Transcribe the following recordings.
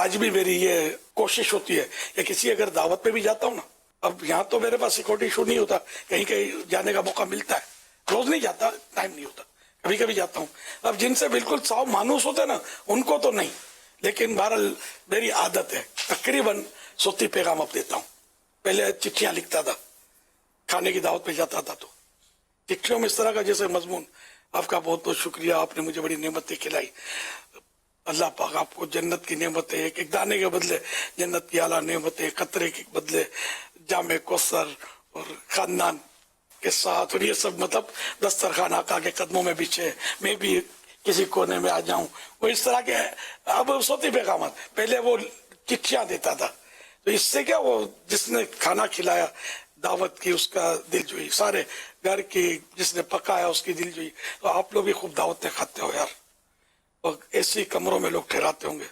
آج بھی میری یہ کوشش ہوتی ہے کہ کسی اگر دعوت پہ بھی جاتا ہوں نا، اب یہاں تو میرے پاس سیکورٹی ایشو نہیں ہوتا، کہیں کہیں جانے کا موقع ملتا ہے، روز نہیں جاتا، ٹائم نہیں ہوتا، کبھی کبھی جاتا ہوں. اب جن سے بالکل صاف مانوس ہوتے ہیں نا ان کو تو نہیں، لیکن بہرحال میری عادت ہے تقریباً صوتی پیغام اب دیتا ہوں. پہلے چٹھیاں لکھتا تھا، کھانے کی دعوت پہ جاتا تھا تو چٹھیوں میں اس طرح کا جیسے مضمون: آپ کا بہت بہت شکریہ، آپ نے مجھے بڑی نعمتیں کھلائی، اللہ پاک آپ کو جنت کی نعمتیں، ایک ایک دانے کے بدلے جنت کی اعلیٰ نعمتیں، قطرے کے بدلے جامع کوثر، اور خاندان کے ساتھ، اور یہ سب مطلب دسترخوان آقا کے قدموں میں بچھے، میں بھی کسی کونے میں آ جاؤں. وہ اس طرح کے اب صوتی پیغامات. پہلے وہ چٹھیاں دیتا تھا، تو اس سے کیا، وہ جس نے کھانا کھلایا دعوت کی اس کا دل جوئی، سارے گھر کی جس نے پکایا اس کی دل جوئی. تو آپ لوگ بھی خوب دعوتیں کھاتے ہو یار، اور ایسی کمروں میں لوگ ٹھہراتے ہوں گے.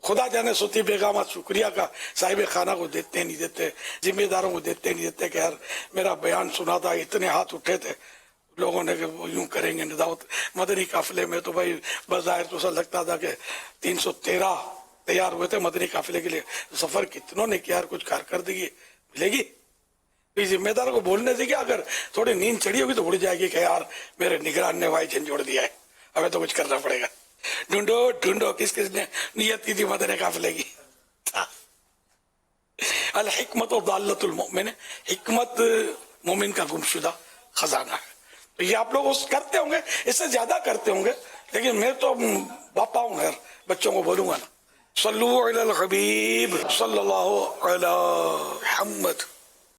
خدا جانے صوتی پیغامات شکریہ کا صاحب خانہ کو دیتے نہیں دیتے، ذمہ داروں کو دیتے نہیں دیتے کہ یار میرا بیان سنا تھا، اتنے ہاتھ اٹھے تھے لوگوں نے کہ وہ یوں کریں گے دعوت. مدنی قافلے میں تو بھائی بظاہر تو ایسا لگتا تھا کہ 313 تیار ہوئے تھے مدنی قافلے کے لیے. سفر کتنوں نے کیا، کچھ کارکردگی ملے گی؟ ذمہ دار کو بولنے سے کیا، اگر تھوڑی نیند چڑھی ہوگی تو اڑ جائے گی کہ یار میرے نگران نے بھائی جھنجھوڑ دیا ہے، ہمیں تو کچھ کرنا پڑے گا. ڈھونڈو ڈھونڈو کس کس نے نیت کی تھی مدنی قافلے کی. الحکمت و ضالۃ المؤمن، حکمت مومن کا گمشدہ خزانہ ہے. تو یہ آپ لوگ کرتے ہوں گے، اس سے زیادہ کرتے ہوں گے، لیکن میں تو باپا ہوں یار، بچوں کو بولوں گا نا صلو علی الحبیب صلی اللہ علی محمد.